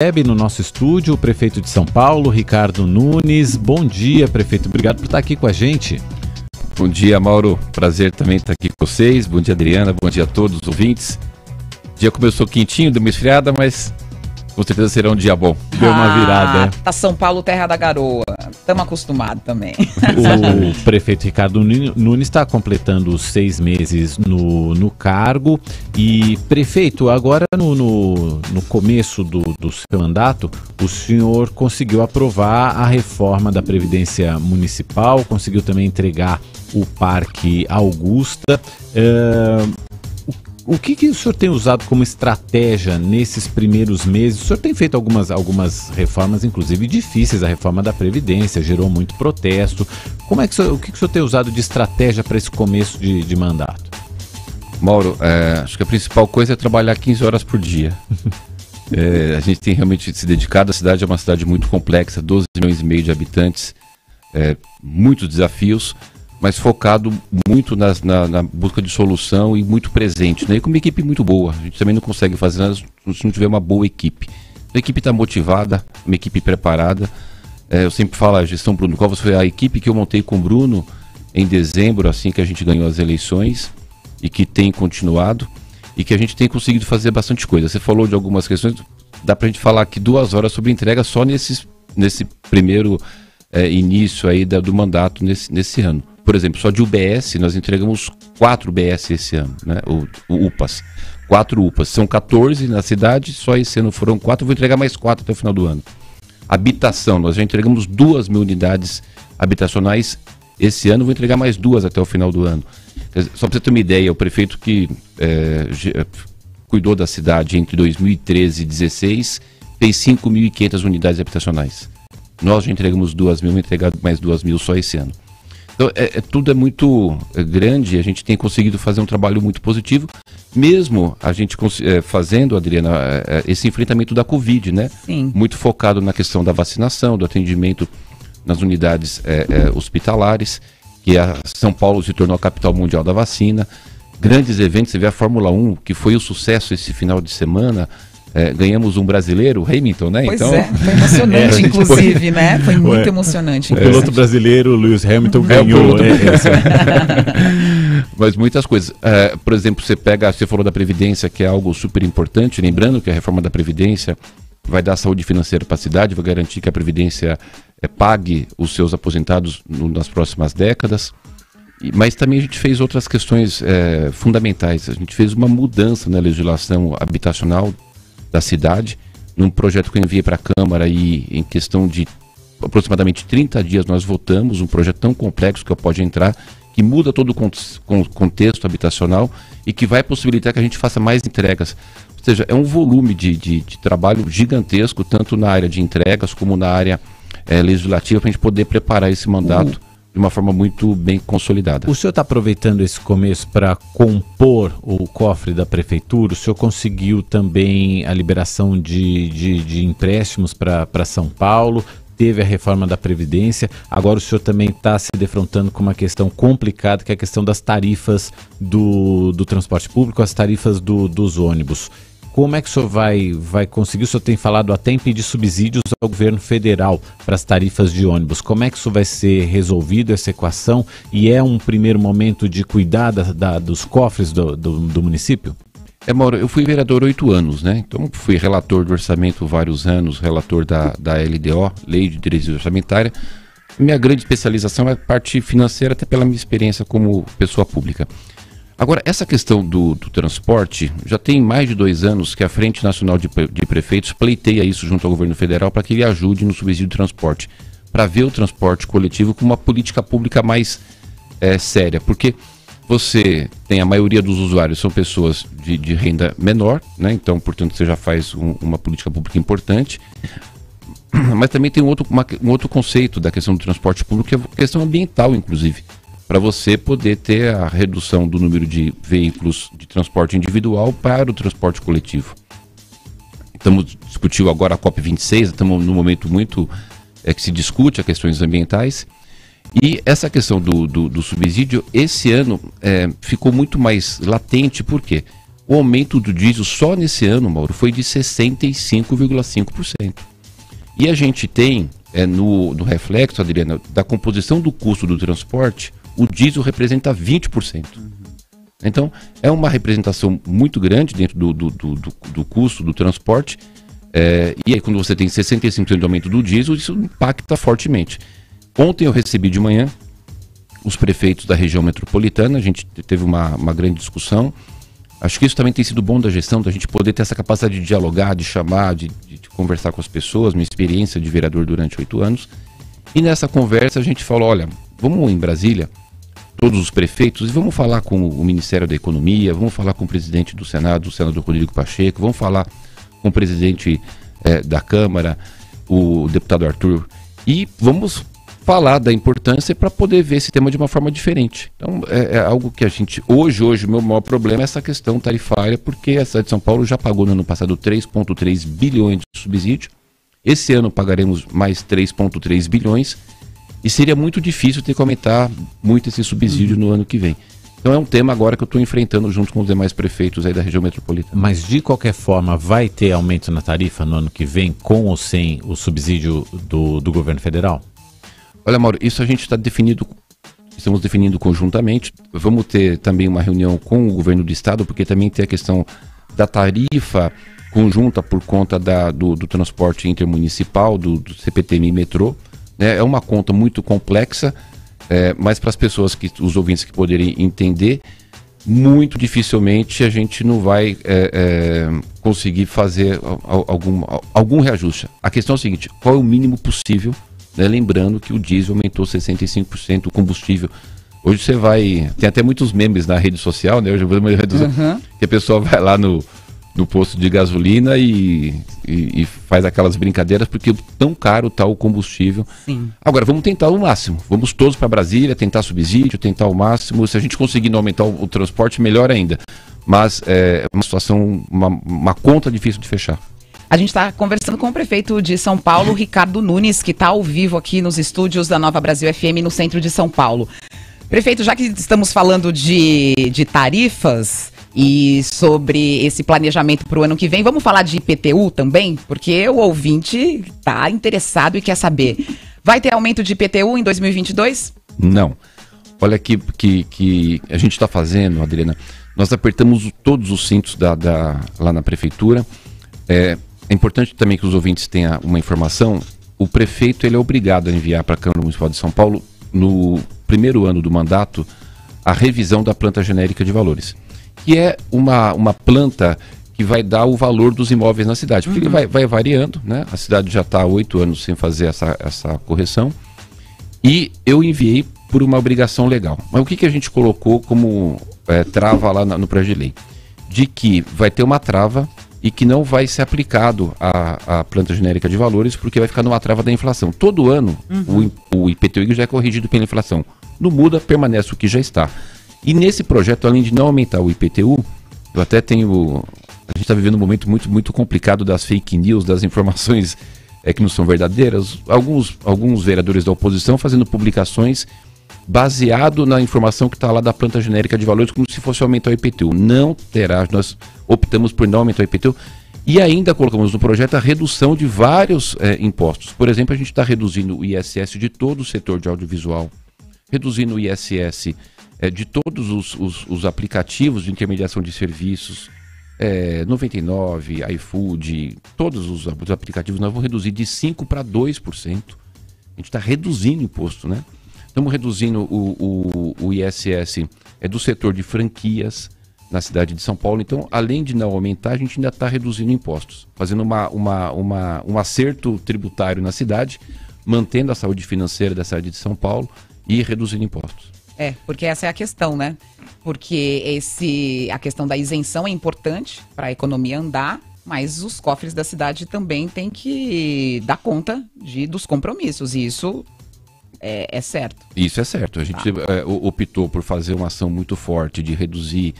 Recebe no nosso estúdio o prefeito de São Paulo, Ricardo Nunes. Bom dia, prefeito. Obrigado por estar aqui com a gente. Bom dia, Mauro. Prazer também estar aqui com vocês. Bom dia, Adriana. Bom dia a todos os ouvintes. O dia começou quentinho, deu uma esfriada, mas com certeza será um dia bom. Deu uma virada. Tá São Paulo, terra da garoa. Estamos acostumados também. O prefeito Ricardo Nunes está completando os 6 meses no cargo. E, prefeito, agora no começo do seu mandato, o senhor conseguiu aprovar a reforma da Previdência Municipal, conseguiu também entregar o Parque Augusta. O que o senhor tem usado como estratégia nesses primeiros meses? O senhor tem feito algumas reformas, inclusive difíceis. A reforma da Previdência gerou muito protesto. O que o senhor tem usado de estratégia para esse começo de mandato? Mauro, acho que a principal coisa é trabalhar 15 horas por dia. A gente tem realmente se dedicado. A cidade é uma cidade muito complexa, 12 milhões e meio de habitantes, muitos desafios, mas focado muito na busca de solução e muito presente, né? E com uma equipe muito boa. A gente também não consegue fazer nada se não tiver uma boa equipe. A equipe está motivada, uma equipe preparada. Eu sempre falo, a gestão Bruno Covas foi a equipe que eu montei com o Bruno em dezembro, assim que a gente ganhou as eleições, e que tem continuado, e que a gente tem conseguido fazer bastante coisa. Você falou de algumas questões, dá para a gente falar aqui 2 horas sobre entrega só nesse primeiro início aí do mandato nesse ano. Por exemplo, só de UBS, nós entregamos 4 UBS esse ano, né? O UPAs. 4 UPAs. São 14 na cidade, só esse ano foram 4, vou entregar mais 4 até o final do ano. Habitação, nós já entregamos 2 mil unidades habitacionais esse ano, vou entregar mais 2 até o final do ano. Só para você ter uma ideia, o prefeito que cuidou da cidade entre 2013 e 2016 fez 5.500 unidades habitacionais. Nós já entregamos 2 mil, vou entregar mais 2 mil só esse ano. Então, tudo é muito grande e a gente tem conseguido fazer um trabalho muito positivo, mesmo a gente fazendo, Adriana, esse enfrentamento da Covid, né? Sim. Muito focado na questão da vacinação, do atendimento nas unidades hospitalares, que a São Paulo se tornou a capital mundial da vacina. Grandes eventos, você vê a Fórmula 1, que foi um sucesso esse final de semana. Ganhamos um brasileiro, o Hamilton, né? Pois então, foi emocionante, inclusive, né? Foi muito emocionante. O piloto brasileiro, Lewis Hamilton, ganhou. Mas muitas coisas. Por exemplo, você falou da Previdência, que é algo super importante, lembrando que a reforma da Previdência vai dar saúde financeira para a cidade, vai garantir que a Previdência pague os seus aposentados nas próximas décadas. Mas também a gente fez outras questões fundamentais. A gente fez uma mudança na legislação habitacional da cidade, num projeto que eu enviei para a Câmara, e em questão de aproximadamente 30 dias nós votamos um projeto tão complexo que pode entrar, que muda todo o contexto habitacional e que vai possibilitar que a gente faça mais entregas. Ou seja, é um volume de trabalho gigantesco, tanto na área de entregas como na área legislativa, para a gente poder preparar esse mandato de uma forma muito bem consolidada. O senhor está aproveitando esse começo para compor o cofre da prefeitura? O senhor conseguiu também a liberação de empréstimos para São Paulo, teve a reforma da Previdência, agora o senhor também está se defrontando com uma questão complicada, que é a questão das tarifas do transporte público, as tarifas dos ônibus. Como é que o senhor vai conseguir? O senhor tem falado até em pedir subsídios ao governo federal para as tarifas de ônibus. Como é que isso vai ser resolvido, essa equação? E é um primeiro momento de cuidar dos cofres do município? Mauro, eu fui vereador 8 anos, né? Então fui relator do orçamento vários anos, relator da LDO, Lei de Direito Orçamentária. Minha grande especialização é a parte financeira, até pela minha experiência como pessoa pública. Agora, essa questão do transporte, já tem mais de 2 anos que a Frente Nacional de Prefeitos pleiteia isso junto ao governo federal para que ele ajude no subsídio de transporte, para ver o transporte coletivo como uma política pública mais séria, porque você tem a maioria dos usuários são pessoas de renda menor, né? Então, portanto, você já faz uma política pública importante, mas também tem um outro conceito da questão do transporte público, que é a questão ambiental, inclusive, para você poder ter a redução do número de veículos de transporte individual para o transporte coletivo. Estamos discutindo agora a COP26, estamos num momento muito que se discute as questões ambientais, e essa questão do subsídio, esse ano ficou muito mais latente. Por quê? o aumento do diesel só nesse ano, Mauro, foi de 65,5%. E a gente tem, no reflexo, Adriana, da composição do custo do transporte, o diesel representa 20%. Então, é uma representação muito grande dentro do custo do transporte. E aí, quando você tem 65% de aumento do diesel, isso impacta fortemente. Ontem eu recebi de manhã os prefeitos da região metropolitana, a gente teve uma grande discussão. Acho que isso também tem sido bom da gestão, da gente poder ter essa capacidade de dialogar, de chamar, de conversar com as pessoas, minha experiência de vereador durante 8 anos. E nessa conversa a gente falou, olha, vamos em Brasília, todos os prefeitos, e vamos falar com o Ministério da Economia, vamos falar com o presidente do Senado, o senador Rodrigo Pacheco, vamos falar com o presidente da Câmara, o deputado Arthur, e vamos falar da importância para poder ver esse tema de uma forma diferente. Então, é algo que a gente... Hoje, o meu maior problema é essa questão tarifária, porque a cidade de São Paulo já pagou no ano passado 3,3 bilhões de subsídio. Esse ano pagaremos mais 3,3 bilhões e seria muito difícil ter que aumentar muito esse subsídio no ano que vem. Então, é um tema agora que eu estou enfrentando junto com os demais prefeitos aí da região metropolitana. Mas, de qualquer forma, vai ter aumento na tarifa no ano que vem, com ou sem o subsídio do governo federal? Olha, Mauro, isso a gente estamos definindo conjuntamente. Vamos ter também uma reunião com o governo do estado, porque também tem a questão da tarifa conjunta por conta do transporte intermunicipal, do CPTM e metrô. É uma conta muito complexa, mas para as pessoas, os ouvintes que poderem entender, muito dificilmente a gente não vai conseguir fazer algum reajuste. A questão é o seguinte, qual é o mínimo possível? Lembrando que o diesel aumentou 65%, o combustível. Hoje você vai... Tem até muitos memes na rede social, né? Hoje eu vou que a pessoa vai lá no posto de gasolina e faz aquelas brincadeiras porque tão caro está o combustível. Sim. Agora, vamos tentar o máximo. Vamos todos para Brasília, tentar subsídio, tentar o máximo. Se a gente conseguir não aumentar o transporte, melhor ainda. Mas é uma situação, uma conta difícil de fechar. A gente está conversando com o prefeito de São Paulo, Ricardo Nunes, que está ao vivo aqui nos estúdios da Nova Brasil FM no centro de São Paulo. Prefeito, já que estamos falando de tarifas e sobre esse planejamento para o ano que vem, vamos falar de IPTU também? Porque o ouvinte está interessado e quer saber. Vai ter aumento de IPTU em 2022? Não. Olha que a gente está fazendo, Adriana. Nós apertamos todos os cintos lá na prefeitura. É importante também que os ouvintes tenham uma informação. O prefeito ele é obrigado a enviar para a Câmara Municipal de São Paulo, no primeiro ano do mandato, a revisão da planta genérica de valores, que é uma planta que vai dar o valor dos imóveis na cidade, porque ele vai variando, né? A cidade já está há 8 anos sem fazer essa correção, e eu enviei por uma obrigação legal. Mas o que a gente colocou como trava lá no projeto de lei? De que vai ter uma trava e que não vai ser aplicado a planta genérica de valores, porque vai ficar numa trava da inflação. Todo ano o IPTU já é corrigido pela inflação. Não muda, permanece o que já está. E nesse projeto, além de não aumentar o IPTU, eu até tenho... A gente está vivendo um momento muito, muito complicado das fake news, das informações que não são verdadeiras. Alguns vereadores da oposição fazendo publicações baseado na informação que está lá da planta genérica de valores, como se fosse aumentar o IPTU. Não terá, nós optamos por não aumentar o IPTU e ainda colocamos no projeto a redução de vários impostos. Por exemplo, a gente está reduzindo o ISS de todo o setor de audiovisual, reduzindo o ISS de todos os aplicativos de intermediação de serviços, 99, iFood, todos os aplicativos nós vamos reduzir de 5% para 2%. A gente está reduzindo o imposto, né? Estamos reduzindo o ISS do setor de franquias na cidade de São Paulo. Então, além de não aumentar, a gente ainda está reduzindo impostos, fazendo um acerto tributário na cidade, mantendo a saúde financeira da cidade de São Paulo e reduzindo impostos. Porque essa é a questão, né? Porque a questão da isenção é importante para a economia andar, mas os cofres da cidade também têm que dar conta dos compromissos, e isso é certo. Isso é certo. A gente optou por fazer uma ação muito forte de reduzir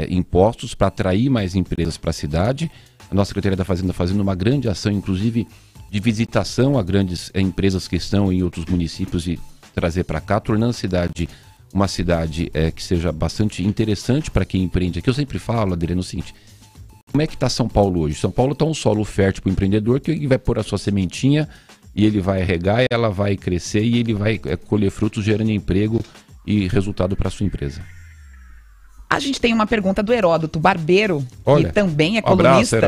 impostos para atrair mais empresas para a cidade. A nossa Secretaria da Fazenda fazendo uma grande ação, inclusive de visitação a grandes empresas que estão em outros municípios e trazer para cá, tornando a cidade uma cidade que seja bastante interessante para quem empreende. Aqui eu sempre falo, Adriano, o seguinte: como é que está São Paulo hoje? São Paulo está um solo fértil para o empreendedor, que ele vai pôr a sua sementinha e ele vai regar, e ela vai crescer e ele vai colher frutos, gerando emprego e resultado para a sua empresa. A gente tem uma pergunta do Heródoto Barbeiro, Olha, que também é colunista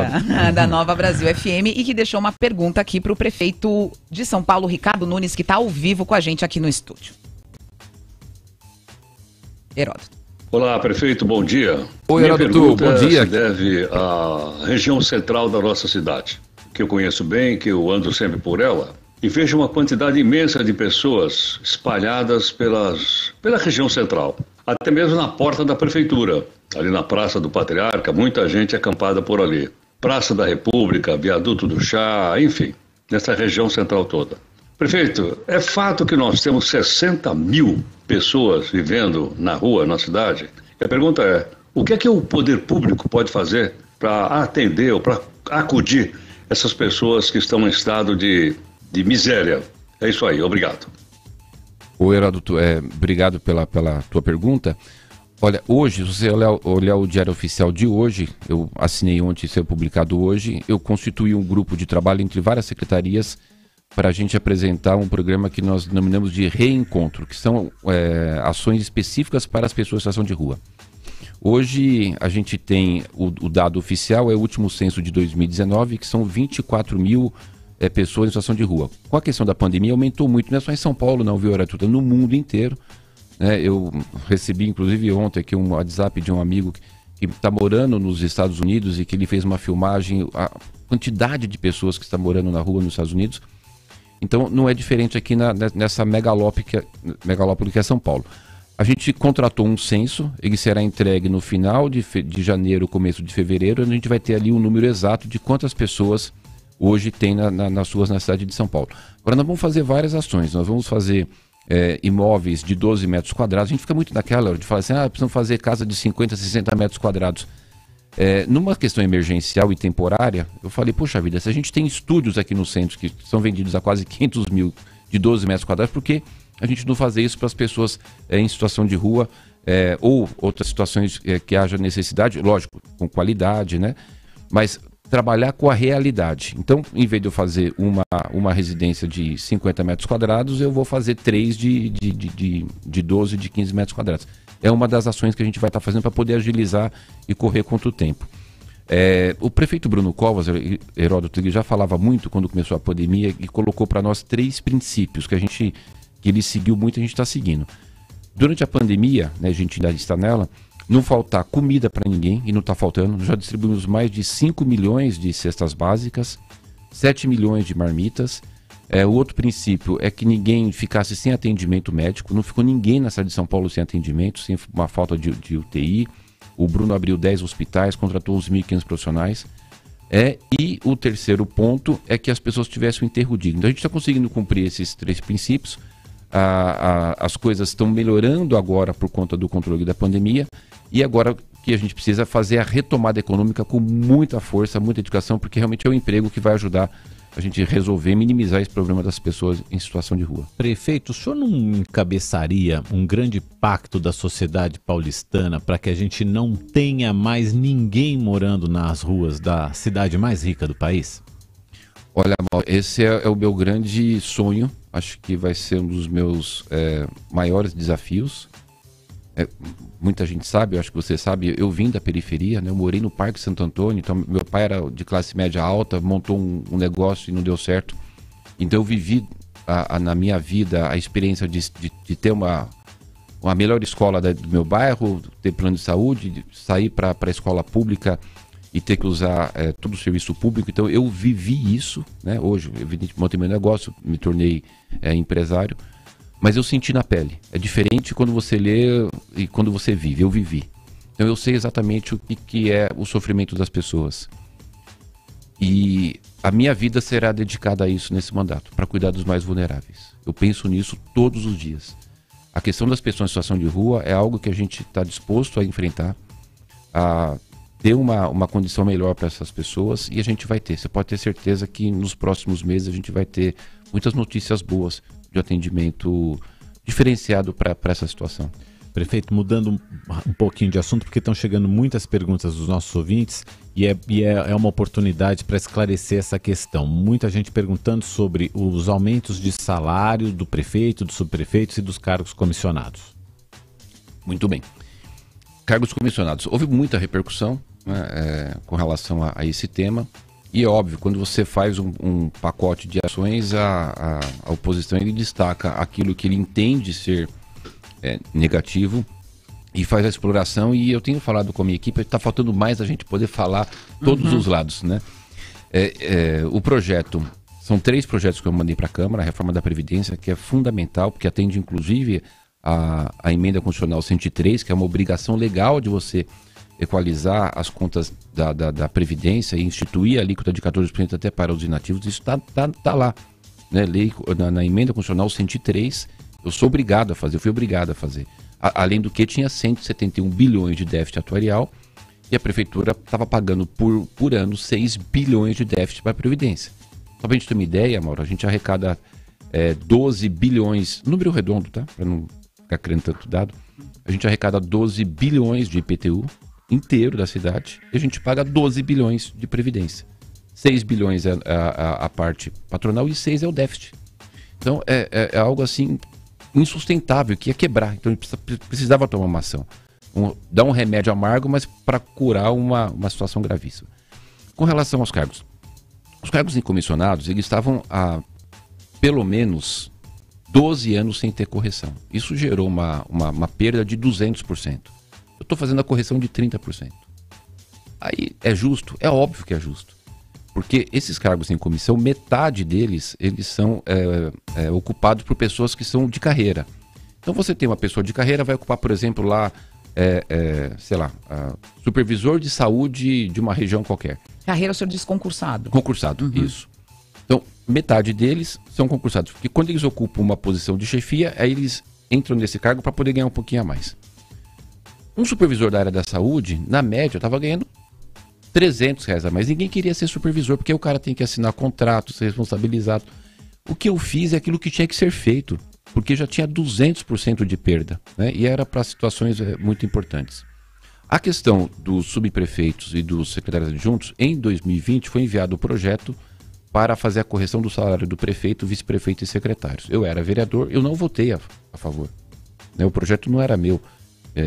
da Nova Brasil FM, e que deixou uma pergunta aqui para o prefeito de São Paulo, Ricardo Nunes, que está ao vivo com a gente aqui no estúdio. Heródoto. Olá, prefeito, bom dia. Oi, Heródoto, bom dia. Se deve à região central da nossa cidade, que eu conheço bem, que eu ando sempre por ela, e vejo uma quantidade imensa de pessoas espalhadas pela região central, até mesmo na porta da prefeitura, ali na Praça do Patriarca, muita gente acampada por ali. Praça da República, Viaduto do Chá, enfim, nessa região central toda. Prefeito, é fato que nós temos 60 mil pessoas vivendo na rua, na cidade? E a pergunta é, o que é que o poder público pode fazer para atender ou para acudir essas pessoas que estão em estado de miséria? É isso aí, obrigado. Ô Heródoto, obrigado pela tua pergunta. Olha, hoje, se você olhar o Diário Oficial de hoje, eu assinei ontem, isso é publicado hoje, eu constituí um grupo de trabalho entre várias secretarias para a gente apresentar um programa que nós denominamos de reencontro, que são ações específicas para as pessoas em situação de rua. Hoje a gente tem o dado oficial, é o último censo de 2019, que são 24 mil pessoas em situação de rua. Com a questão da pandemia aumentou muito, não é só em São Paulo não, viu, Heródoto? No mundo inteiro. Eu recebi inclusive ontem aqui um WhatsApp de um amigo que está morando nos Estados Unidos e que ele fez uma filmagem, a quantidade de pessoas que estão morando na rua nos Estados Unidos. Então não é diferente aqui nessa megalópole que é São Paulo. A gente contratou um censo, ele será entregue no final de janeiro, começo de fevereiro, onde a gente vai ter ali um número exato de quantas pessoas hoje tem nas ruas na cidade de São Paulo. Agora nós vamos fazer várias ações, nós vamos fazer imóveis de 12 metros quadrados, a gente fica muito naquela hora de falar assim, precisamos fazer casa de 50, 60 metros quadrados. Numa questão emergencial e temporária, eu falei, poxa vida, se a gente tem estúdios aqui no centro que são vendidos a quase 500 mil de 12 metros quadrados, por que a gente não fazer isso para as pessoas em situação de rua ou outras situações que haja necessidade, lógico, com qualidade, né? Mas trabalhar com a realidade. Então, em vez de eu fazer uma residência de 50 metros quadrados, eu vou fazer 3 de 12, de 15 metros quadrados. É uma das ações que a gente vai estar fazendo para poder agilizar e correr contra o tempo. O prefeito Bruno Covas, Heródoto, ele já falava muito quando começou a pandemia e colocou para nós 3 princípios que ele seguiu muito e a gente está seguindo. Durante a pandemia, né, a gente ainda está nela, não faltar comida para ninguém, e não está faltando. Já distribuímos mais de 5 milhões de cestas básicas, 7 milhões de marmitas. O outro princípio é que ninguém ficasse sem atendimento médico. Não ficou ninguém na cidade de São Paulo sem atendimento, sem uma falta de UTI. O Bruno abriu 10 hospitais, contratou uns 1.500 profissionais. E o terceiro ponto é que as pessoas tivessem um enterro digno. Então a gente está conseguindo cumprir esses 3 princípios. As coisas estão melhorando agora por conta do controle da pandemia, e agora que a gente precisa fazer a retomada econômica com muita força, muita dedicação, porque realmente é o emprego que vai ajudar a gente resolver, minimizar esse problema das pessoas em situação de rua. Prefeito, o senhor não encabeçaria um grande pacto da sociedade paulistana para que a gente não tenha mais ninguém morando nas ruas da cidade mais rica do país? Olha, esse é o meu grande sonho, acho que vai ser um dos meus maiores desafios. Muita gente sabe, eu acho que você sabe, eu vim da periferia, né? Eu morei no Parque Santo Antônio, então meu pai era de classe média alta, montou um negócio e não deu certo. Então eu vivi na minha vida a experiência de ter uma melhor escola do meu bairro, ter plano de saúde, de sair para a escola pública e ter que usar todo o serviço público. Então eu vivi isso, né? Hoje, evidentemente, montei meu negócio, me tornei empresário, mas eu senti na pele. É diferente quando você lê e quando você vive. Eu vivi. Então eu sei exatamente o que é o sofrimento das pessoas. E a minha vida será dedicada a isso nesse mandato, para cuidar dos mais vulneráveis. Eu penso nisso todos os dias. A questão das pessoas em situação de rua é algo que a gente está disposto a enfrentar, a ter uma condição melhor para essas pessoas, e a gente vai ter. Você pode ter certeza que nos próximos meses a gente vai ter muitas notícias boas de atendimento diferenciado para essa situação. Prefeito, mudando um pouquinho de assunto, porque estão chegando muitas perguntas dos nossos ouvintes e é uma oportunidade para esclarecer essa questão. Muita gente perguntando sobre os aumentos de salário do prefeito, dos subprefeitos e dos cargos comissionados. Muito bem. Cargos comissionados. Houve muita repercussão, né, com relação a esse tema. E é óbvio, quando você faz um pacote de ações, a oposição ele destaca aquilo que ele entende ser negativo e faz a exploração. E eu tenho falado com a minha equipe, está faltando mais a gente poder falar todos os lados, né? O projeto, são 3 projetos que eu mandei para a Câmara, a reforma da Previdência, que é fundamental, porque atende inclusive a emenda constitucional 103, que é uma obrigação legal de você equalizar as contas da Previdência e instituir a alíquota de 14% até para os inativos. Isso tá lá, né? Lei, na emenda constitucional 103, eu sou obrigado a fazer, eu fui obrigado a fazer. Além do que tinha 171 bilhões de déficit atuarial e a Prefeitura estava pagando por ano 6 bilhões de déficit para a Previdência. Só para a gente ter uma ideia, Mauro, a gente arrecada 12 bilhões, número redondo, tá? Para não ficar querendo tanto dado, a gente arrecada 12 bilhões de IPTU inteiro da cidade e a gente paga 12 bilhões de Previdência. 6 bilhões é a parte patronal e 6 é o déficit. Então é algo assim insustentável, que ia quebrar. Então a gente precisava tomar uma ação. Dar um remédio amargo, mas para curar uma situação gravíssima. Com relação aos cargos. Os cargos incomissionados, eles estavam há pelo menos 12 anos sem ter correção. Isso gerou uma perda de 200%. Eu estou fazendo a correção de 30%. Aí é justo? É óbvio que é justo. Porque esses cargos em comissão, metade deles, eles são ocupados por pessoas que são de carreira. Então você tem uma pessoa de carreira, vai ocupar, por exemplo, lá, supervisor de saúde de uma região qualquer. Carreira, o senhor diz concursado. Concursado, isso. Então, metade deles são concursados. Porque quando eles ocupam uma posição de chefia, aí eles entram nesse cargo para poder ganhar um pouquinho a mais. Um supervisor da área da saúde, na média, estava ganhando R$300 a mais. Ninguém queria ser supervisor, porque o cara tem que assinar contrato, ser responsabilizado. O que eu fiz é aquilo que tinha que ser feito, porque já tinha 200% de perda, né? E era para situações muito importantes. A questão dos subprefeitos e dos secretários adjuntos, em 2020 foi enviado o projeto para fazer a correção do salário do prefeito, vice-prefeito e secretários. Eu era vereador, eu não votei a favor. Né? O projeto não era meu.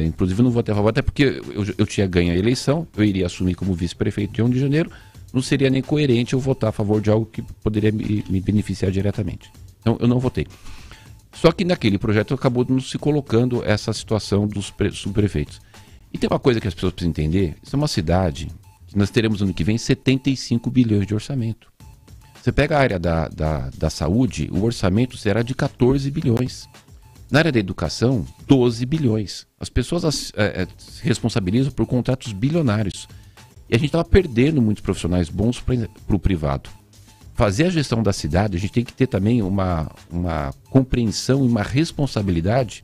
Inclusive eu não votei a favor, até porque eu tinha ganho a eleição, eu iria assumir como vice-prefeito de 1 de janeiro, não seria nem coerente eu votar a favor de algo que poderia me beneficiar diretamente. Então eu não votei. Só que naquele projeto acabou não se colocando essa situação dos subprefeitos. E tem uma coisa que as pessoas precisam entender, isso é uma cidade que nós teremos ano que vem 75 bilhões de orçamento. Você pega a área da saúde, o orçamento será de 14 bilhões. Na área da educação, 12 bilhões. As pessoas se responsabilizam por contratos bilionários. E a gente estava perdendo muitos profissionais bons para o privado. Fazer a gestão da cidade, a gente tem que ter também uma compreensão e uma responsabilidade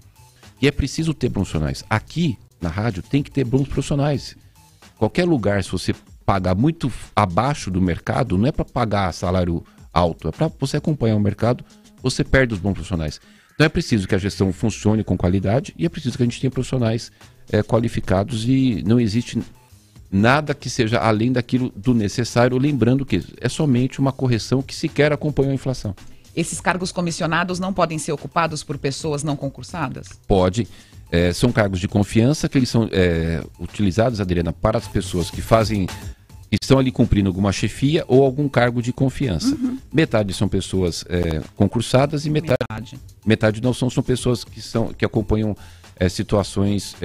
que é preciso ter profissionais. Aqui, na rádio, tem que ter bons profissionais. Qualquer lugar, se você pagar muito abaixo do mercado, não é para pagar salário alto, é para você acompanhar o mercado, você perde os bons profissionais. Então é preciso que a gestão funcione com qualidade e é preciso que a gente tenha profissionais qualificados e não existe nada que seja além daquilo do necessário, lembrando que é somente uma correção que sequer acompanha a inflação. Esses cargos comissionados não podem ser ocupados por pessoas não concursadas? Pode. São cargos de confiança que eles são utilizados, Adriana, para as pessoas que estão ali cumprindo alguma chefia ou algum cargo de confiança. Metade são pessoas concursadas e metade não são pessoas que acompanham situações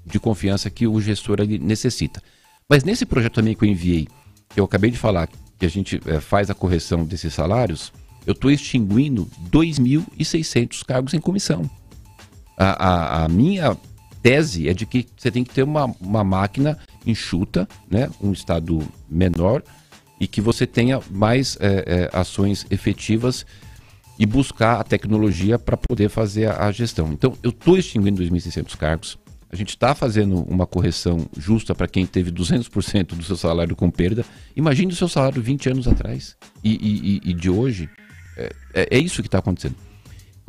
de confiança que o gestor ali necessita. Mas nesse projeto também que eu enviei, que eu acabei de falar, que a gente faz a correção desses salários, eu estou extinguindo 2.600 cargos em comissão. A minha tese é de que você tem que ter uma máquina enxuta, né? Um estado menor e que você tenha mais ações efetivas e buscar a tecnologia para poder fazer a gestão. Então, eu estou extinguindo 2.600 cargos. A gente está fazendo uma correção justa para quem teve 200% do seu salário com perda. Imagine o seu salário 20 anos atrás e de hoje. É isso que está acontecendo.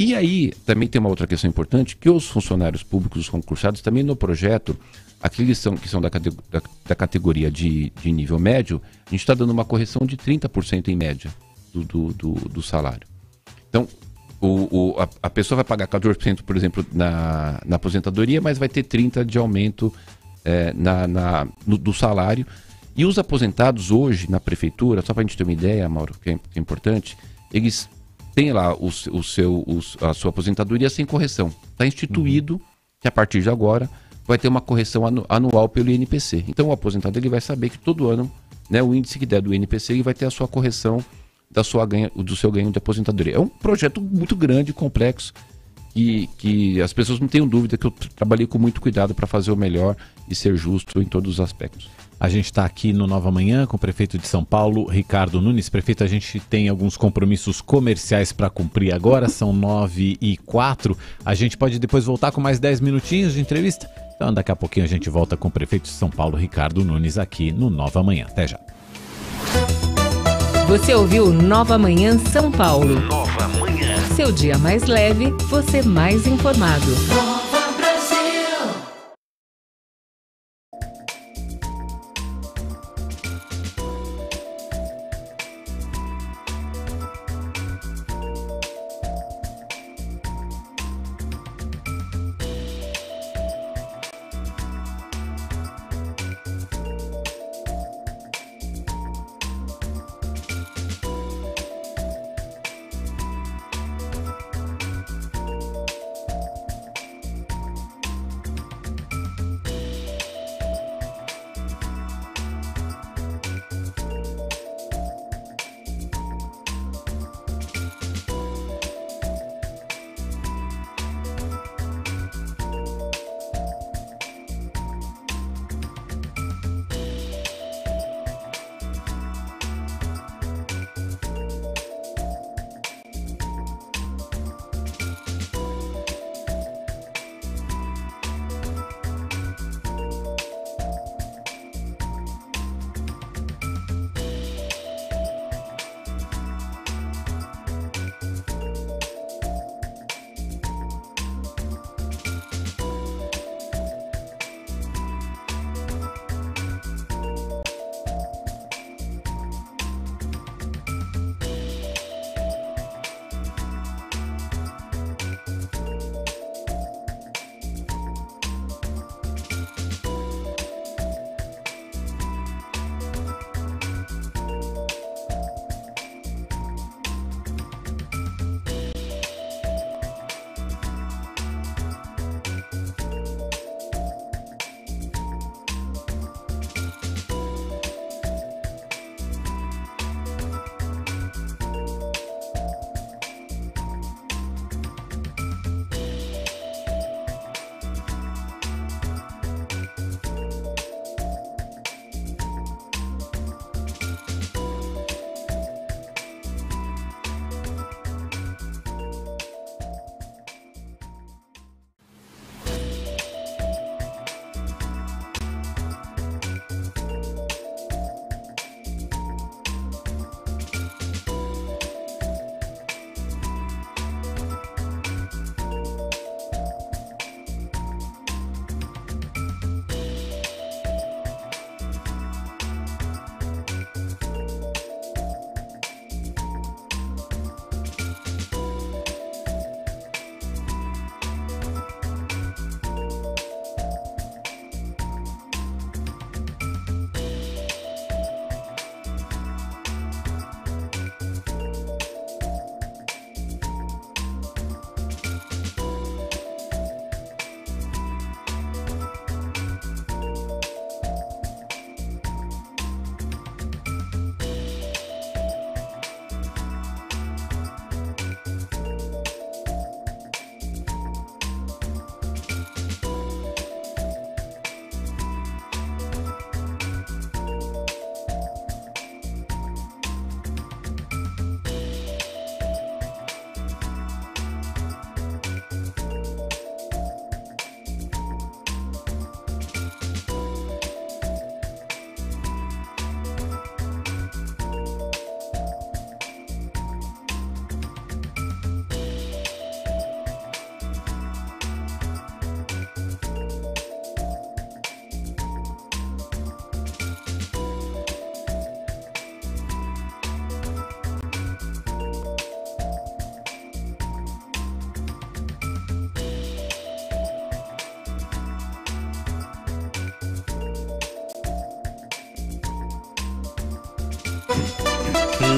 E aí, também tem uma outra questão importante, que os funcionários públicos, os concursados, também no projeto, aqueles que são da categoria de nível médio, a gente está dando uma correção de 30% em média do salário. Então, a pessoa vai pagar 14%, por exemplo, na aposentadoria, mas vai ter 30% de aumento do salário. E os aposentados hoje na prefeitura, só para a gente ter uma ideia, Mauro, que é importante, eles têm lá a sua aposentadoria sem correção. Está instituído que a partir de agora vai ter uma correção anual pelo INPC. Então o aposentado ele vai saber que todo ano, né, o índice que der do INPC ele vai ter a sua correção do seu ganho de aposentadoria. É um projeto muito grande, complexo, que as pessoas não tenham dúvida que eu trabalhei com muito cuidado para fazer o melhor e ser justo em todos os aspectos. A gente está aqui no Nova Manhã com o prefeito de São Paulo, Ricardo Nunes. Prefeito, a gente tem alguns compromissos comerciais para cumprir agora, são 9h04. A gente pode depois voltar com mais 10 minutinhos de entrevista? Então daqui a pouquinho a gente volta com o prefeito de São Paulo, Ricardo Nunes, aqui no Nova Manhã. Até já. Você ouviu Nova Manhã São Paulo. Nova Manhã. Seu dia mais leve, você mais informado.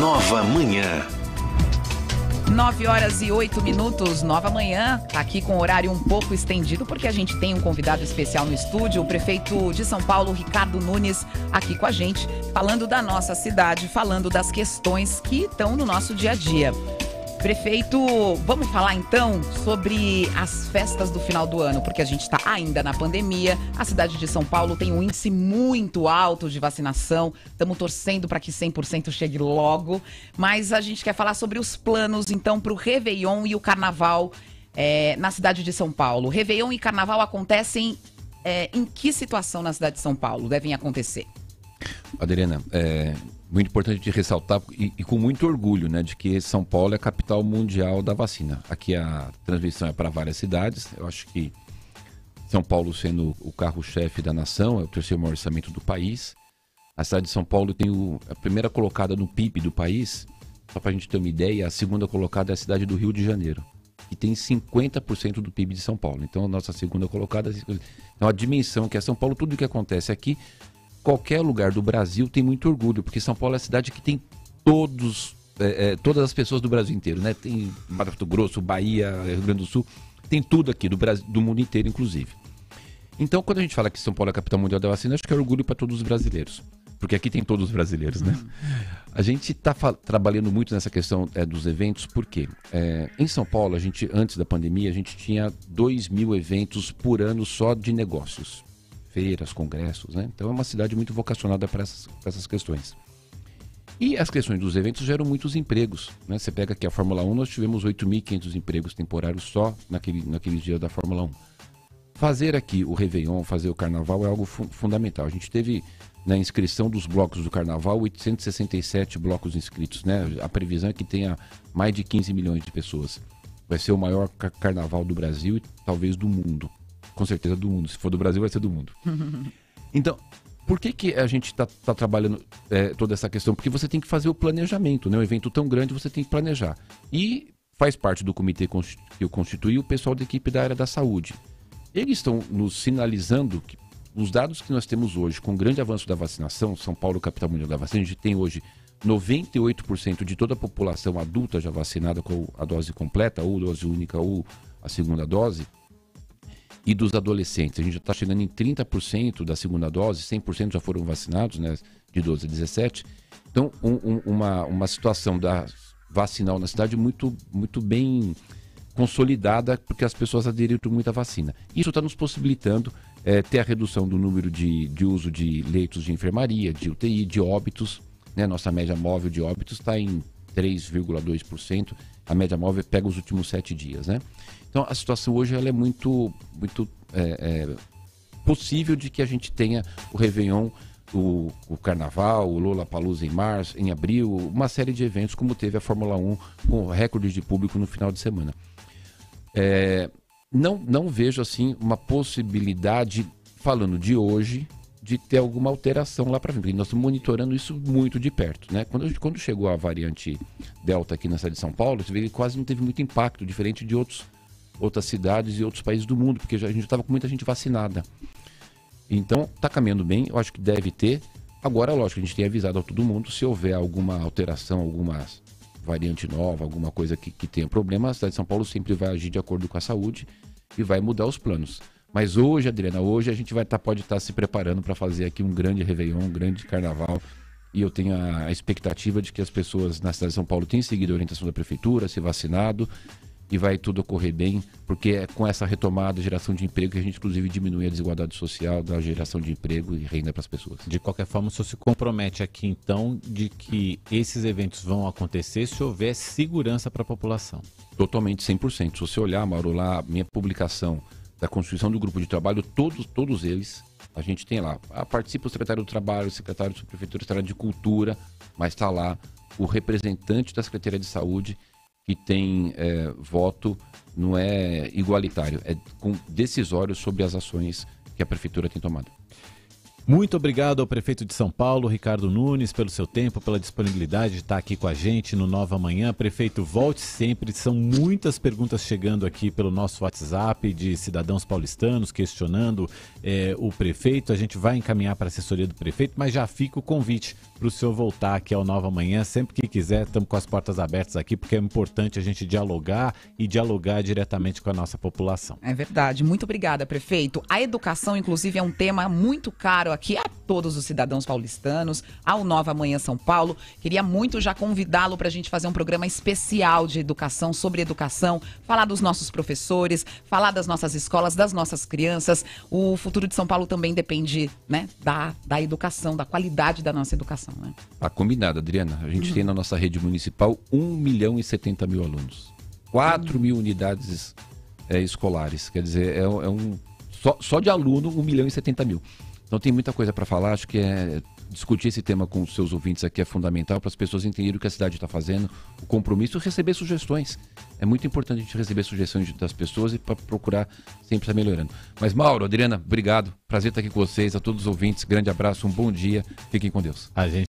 Nova Manhã. 9h08, Nova Manhã, tá aqui com horário um pouco estendido, porque a gente tem um convidado especial no estúdio, o prefeito de São Paulo, Ricardo Nunes, aqui com a gente, falando da nossa cidade, falando das questões que estão no nosso dia a dia. Prefeito, vamos falar então sobre as festas do final do ano, porque a gente está ainda na pandemia, a cidade de São Paulo tem um índice muito alto de vacinação, estamos torcendo para que 100% chegue logo, mas a gente quer falar sobre os planos então para o Réveillon e o Carnaval na cidade de São Paulo. Réveillon e Carnaval acontecem em que situação na cidade de São Paulo devem acontecer? Adriana, muito importante de ressaltar e com muito orgulho, né, de que São Paulo é a capital mundial da vacina. Aqui a transmissão é para várias cidades. Eu acho que São Paulo sendo o carro-chefe da nação, é o terceiro maior orçamento do país. A cidade de São Paulo tem a primeira colocada no PIB do país. Só para a gente ter uma ideia, a segunda colocada é a cidade do Rio de Janeiro, que tem 50% do PIB de São Paulo. Então a nossa segunda colocada, então a dimensão que é São Paulo, tudo o que acontece aqui, qualquer lugar do Brasil tem muito orgulho, porque São Paulo é a cidade que tem todas as pessoas do Brasil inteiro, né? Tem Mato Grosso, Bahia, Rio Grande do Sul, tem tudo aqui do Brasil, do mundo inteiro, inclusive. Então, quando a gente fala que São Paulo é a capital mundial da vacina, acho que é orgulho para todos os brasileiros, porque aqui tem todos os brasileiros, né? A gente está trabalhando muito nessa questão dos eventos, porque em São Paulo, antes da pandemia, a gente tinha 2.000 eventos por ano só de negócios. Feiras, congressos, né? Então é uma cidade muito vocacionada para essas questões. E as questões dos eventos geram muitos empregos, né? Você pega aqui a Fórmula 1, nós tivemos 8.500 empregos temporários só naqueles dias da Fórmula 1. Fazer aqui o Réveillon, fazer o Carnaval é algo fundamental. A gente teve na inscrição dos blocos do Carnaval 867 blocos inscritos, né? A previsão é que tenha mais de 15 milhões de pessoas. Vai ser o maior Carnaval do Brasil e talvez do mundo. Com certeza do mundo. Se for do Brasil, vai ser do mundo. Então, por que a gente está trabalhando toda essa questão? Porque você tem que fazer o planejamento, né? Um evento tão grande, você tem que planejar. E faz parte do comitê que eu constituí o pessoal da equipe da área da saúde. Eles estão nos sinalizando que os dados que nós temos hoje, com o grande avanço da vacinação, São Paulo, capital mundial da vacina, a gente tem hoje 98% de toda a população adulta já vacinada com a dose completa, ou dose única, ou a segunda dose. E dos adolescentes, a gente já está chegando em 30% da segunda dose, 100% já foram vacinados, né, de 12 a 17. Então, uma situação vacinal na cidade muito, muito bem consolidada, porque as pessoas aderiram muito à vacina. Isso está nos possibilitando ter a redução do número de uso de leitos de enfermaria, de UTI, de óbitos, né? Nossa média móvel de óbitos está em 3,2%, a média móvel pega os últimos 7 dias, né? Então a situação hoje ela é muito possível de que a gente tenha o Réveillon, o Carnaval, o Lollapalooza em março, em abril, uma série de eventos como teve a Fórmula 1 com recordes de público no final de semana. Não vejo assim uma possibilidade, falando de hoje, de ter alguma alteração lá para frente, porque nós estamos monitorando isso muito de perto, né? Quando chegou a variante Delta aqui na cidade de São Paulo, você vê que quase não teve muito impacto, diferente de outras cidades e outros países do mundo, porque a gente estava com muita gente vacinada. Então, está caminhando bem, eu acho que deve ter. Agora, lógico, a gente tem avisado a todo mundo, se houver alguma alteração, alguma variante nova, alguma coisa que tenha problema, a cidade de São Paulo sempre vai agir de acordo com a saúde e vai mudar os planos. Mas hoje, Adriana, a gente pode estar se preparando para fazer aqui um grande Réveillon, um grande Carnaval. E eu tenho a expectativa de que as pessoas na cidade de São Paulo tenham seguido a orientação da prefeitura, se vacinado, e vai tudo ocorrer bem, porque é com essa retomada, geração de emprego, que a gente inclusive diminui a desigualdade social, da geração de emprego e renda para as pessoas. De qualquer forma, o senhor se compromete aqui então de que esses eventos vão acontecer se houver segurança para a população? Totalmente, 100%. Se você olhar, Mauro, lá, minha publicação da constituição do grupo de trabalho, todos eles, a gente tem lá, participa o secretário do Trabalho, o secretário de Prefeitura, o secretário de Cultura, mas está lá o representante da Secretaria de Saúde, que tem voto, não é igualitário, é decisório sobre as ações que a Prefeitura tem tomado. Muito obrigado ao prefeito de São Paulo, Ricardo Nunes, pelo seu tempo, pela disponibilidade de estar aqui com a gente no Nova Manhã. Prefeito, volte sempre. São muitas perguntas chegando aqui pelo nosso WhatsApp de cidadãos paulistanos questionando o prefeito. A gente vai encaminhar para a assessoria do prefeito, mas já fica o convite para o senhor voltar aqui ao Nova Manhã. Sempre que quiser, estamos com as portas abertas aqui, porque é importante a gente dialogar e dialogar diretamente com a nossa população. É verdade. Muito obrigada, prefeito. A educação, inclusive, é um tema muito caro aqui a todos os cidadãos paulistanos, ao Nova Manhã São Paulo. Queria muito já convidá-lo para a gente fazer um programa especial de educação, sobre educação, falar dos nossos professores, falar das nossas escolas, das nossas crianças. O futuro de São Paulo também depende, né, da educação, da qualidade da nossa educação, né? Tá combinado, Adriana. A gente tem na nossa rede municipal 1.070.000 alunos. 4.000 unidades escolares. Quer dizer, só de aluno, 1.070.000. Então tem muita coisa para falar, acho que discutir esse tema com os seus ouvintes aqui é fundamental para as pessoas entenderem o que a cidade está fazendo, o compromisso, receber sugestões. É muito importante a gente receber sugestões das pessoas e para procurar sempre estar melhorando. Mas Mauro, Adriana, obrigado, prazer estar aqui com vocês, a todos os ouvintes, grande abraço, um bom dia, fiquem com Deus. A gente